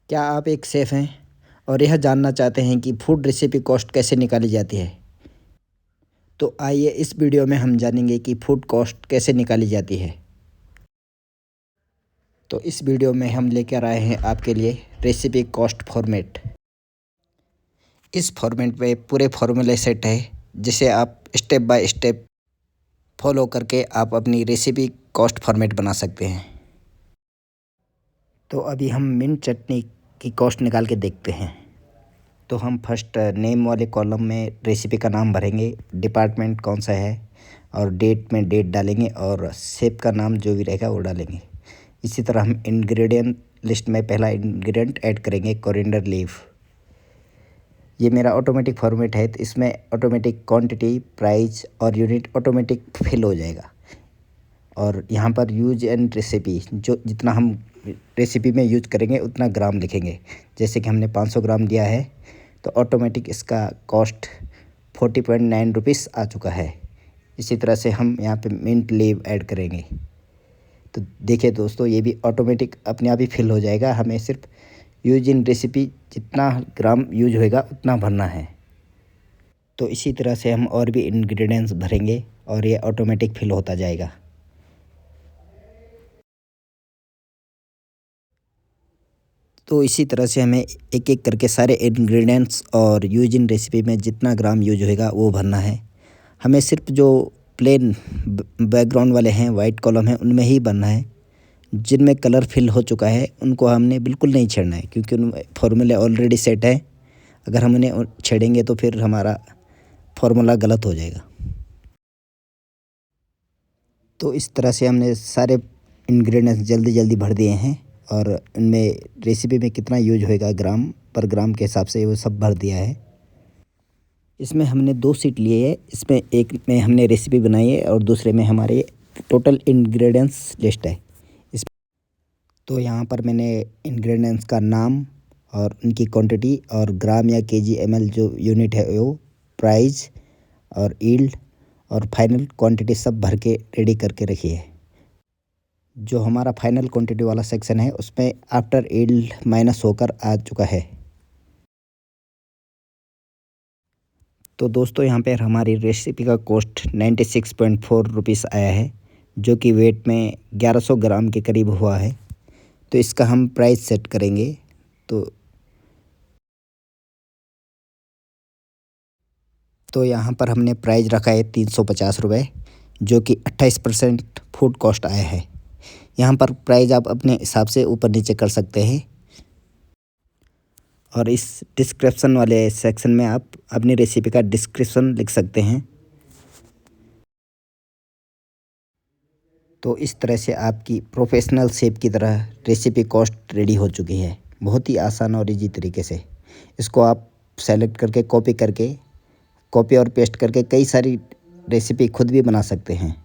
क्या आप एक शेफ़ हैं और यह जानना चाहते हैं कि फूड रेसिपी कॉस्ट कैसे निकाली जाती है? तो आइए इस वीडियो में हम जानेंगे कि फूड कॉस्ट कैसे निकाली जाती है। तो इस वीडियो में हम लेकर आए हैं आपके लिए रेसिपी कॉस्ट फॉर्मेट। इस फॉर्मेट में पूरे फॉर्मूले सेट है जिसे आप स्टेप बाय स्टेप फॉलो करके आप अपनी रेसिपी कॉस्ट फॉर्मेट बना सकते हैं। तो अभी हम मिंट चटनी की कॉस्ट निकाल के देखते हैं। तो हम फर्स्ट नेम वाले कॉलम में रेसिपी का नाम भरेंगे, डिपार्टमेंट कौन सा है और डेट में डेट डालेंगे और शेफ का नाम जो भी रहेगा वो डालेंगे। इसी तरह हम इंग्रेडिएंट लिस्ट में पहला इंग्रेडिएंट ऐड करेंगे, कोरिएंडर लीफ। ये मेरा ऑटोमेटिक फॉर्मेट है तो इसमें ऑटोमेटिक क्वांटिटी, प्राइस और यूनिट ऑटोमेटिक फिल हो जाएगा। और यहाँ पर यूज एंड रेसिपी, जो जितना हम रेसिपी में यूज करेंगे उतना ग्राम लिखेंगे। जैसे कि हमने 500 ग्राम दिया है तो ऑटोमेटिक इसका कॉस्ट 40.9 रुपीस आ चुका है। इसी तरह से हम यहाँ पे मिंट लीव ऐड करेंगे तो देखिए दोस्तों, ये भी ऑटोमेटिक अपने आप ही फिल हो जाएगा। हमें सिर्फ यूज इन रेसिपी जितना ग्राम यूज होएगा उतना भरना है। तो इसी तरह से हम और भी इंग्रेडिएंट्स भरेंगे और ये ऑटोमेटिक फिल होता जाएगा। तो इसी तरह से हमें एक एक करके सारे इंग्रेडिएंट्स और यूज इन रेसिपी में जितना ग्राम यूज होएगा वो भरना है। हमें सिर्फ जो प्लेन बैकग्राउंड वाले हैं, वाइट कॉलम है, उनमें ही भरना है। जिनमें कलर फिल हो चुका है उनको हमने बिल्कुल नहीं छेड़ना है क्योंकि उन फॉर्मूले ऑलरेडी सेट है। अगर हम उन्हें छेड़ेंगे तो फिर हमारा फॉर्मूला गलत हो जाएगा। तो इस तरह से हमने सारे इंग्रेडिएंट्स जल्दी जल्दी भर दिए हैं और इनमें रेसिपी में कितना यूज होएगा ग्राम पर ग्राम के हिसाब से वो सब भर दिया है। इसमें हमने 2 शीट लिए है। इसमें एक में हमने रेसिपी बनाई है और दूसरे में हमारे टोटल इंग्रेडिएंट्स लिस्ट है। इस तो यहाँ पर मैंने इंग्रेडिएंट्स का नाम और उनकी क्वांटिटी और ग्राम या केजी एमएल जो यूनिट है वो, प्राइस और यील्ड और फाइनल क्वांटिटी सब भर के रेडी करके रखी है। जो हमारा फाइनल क्वांटिटी वाला सेक्शन है उसमें आफ्टर यील्ड माइनस होकर आ चुका है। तो दोस्तों यहाँ पर हमारी रेसिपी का कॉस्ट 96.4 रुपीस आया है, जो कि वेट में 1100 ग्राम के करीब हुआ है। तो इसका हम प्राइस सेट करेंगे। तो यहाँ पर हमने प्राइस रखा है 350 रुपये, जो कि 28% फूड कॉस्ट आया है। यहाँ पर प्राइस आप अपने हिसाब से ऊपर नीचे कर सकते हैं और इस डिस्क्रिप्शन वाले सेक्शन में आप अपनी रेसिपी का डिस्क्रिप्शन लिख सकते हैं। तो इस तरह से आपकी प्रोफेशनल शेफ की तरह रेसिपी कॉस्ट रेडी हो चुकी है, बहुत ही आसान और इजी तरीके से। इसको आप सेलेक्ट करके कॉपी और पेस्ट करके कई सारी रेसिपी खुद भी बना सकते हैं।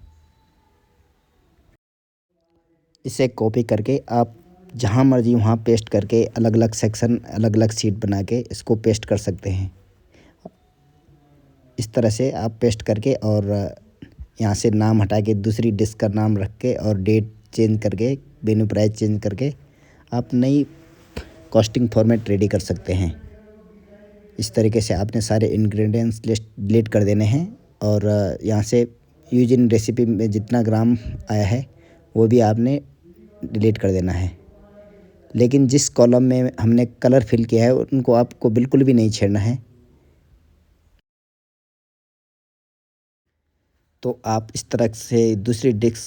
इसे कॉपी करके आप जहाँ मर्जी वहाँ पेस्ट करके अलग अलग सेक्शन, अलग अलग शीट बना के इसको पेस्ट कर सकते हैं। इस तरह से आप पेस्ट करके और यहाँ से नाम हटा के दूसरी डिश का नाम रख के और डेट चेंज करके, मेनू प्राइस चेंज करके आप नई कॉस्टिंग फॉर्मेट रेडी कर सकते हैं। इस तरीके से आपने सारे इंग्रेडिएंट्स लिस्ट डिलीट कर देने हैं और यहाँ से यूज इन रेसिपी में जितना ग्राम आया है वो भी आपने डिलीट कर देना है। लेकिन जिस कॉलम में हमने कलर फिल किया है उनको आपको बिल्कुल भी नहीं छेड़ना है। तो आप इस तरह से दूसरी डिश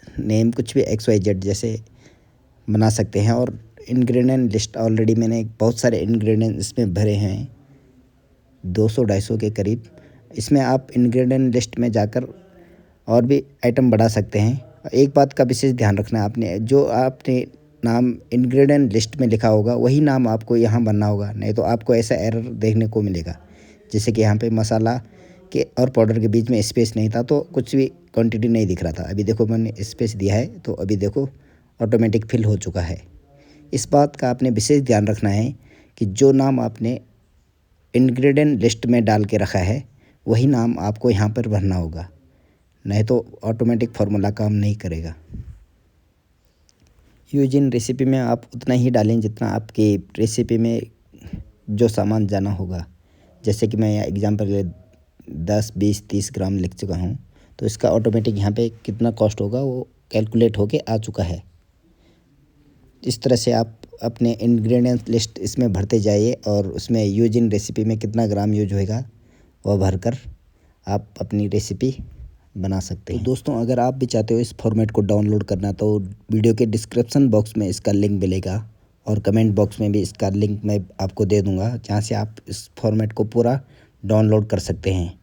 नेम कुछ भी XYZ जैसे बना सकते हैं। और इंग्रेडिएंट लिस्ट ऑलरेडी मैंने बहुत सारे इंग्रेडिएंट इसमें भरे हैं, 200-250 के करीब। इसमें आप इंग्रेडिएंट लिस्ट में जाकर और भी आइटम बढ़ा सकते हैं। एक बात का विशेष ध्यान रखना है, आपने जो आपने नाम इंग्रेडिएंट लिस्ट में लिखा होगा वही नाम आपको यहाँ भरना होगा, नहीं तो आपको ऐसा एरर देखने को मिलेगा। जैसे कि यहाँ पे मसाला के और पाउडर के बीच में स्पेस नहीं था तो कुछ भी क्वांटिटी नहीं दिख रहा था। अभी देखो मैंने स्पेस दिया है तो अभी देखो ऑटोमेटिक फिल हो चुका है। इस बात का आपने विशेष ध्यान रखना है कि जो नाम आपने इंग्रेडिएंट लिस्ट में डाल के रखा है वही नाम आपको यहाँ पर भरना होगा, नहीं तो ऑटोमेटिक फार्मूला काम नहीं करेगा। यूज इन रेसिपी में आप उतना ही डालें जितना आपकी रेसिपी में जो सामान जाना होगा। जैसे कि मैं यहाँ एग्जांपल के लिए 10, 20, 30 ग्राम लिख चुका हूँ, तो इसका ऑटोमेटिक यहाँ पे कितना कॉस्ट होगा वो कैलकुलेट होके आ चुका है। इस तरह से आप अपने इंग्रेडिएंट लिस्ट इसमें भरते जाइए और उसमें यूज इन रेसिपी में कितना ग्राम यूज होएगा वह भरकर आप अपनी रेसिपी बना सकते हैं। तो दोस्तों, अगर आप भी चाहते हो इस फॉर्मेट को डाउनलोड करना तो वीडियो के डिस्क्रिप्शन बॉक्स में इसका लिंक मिलेगा और कमेंट बॉक्स में भी इसका लिंक मैं आपको दे दूंगा, जहाँ से आप इस फॉर्मेट को पूरा डाउनलोड कर सकते हैं।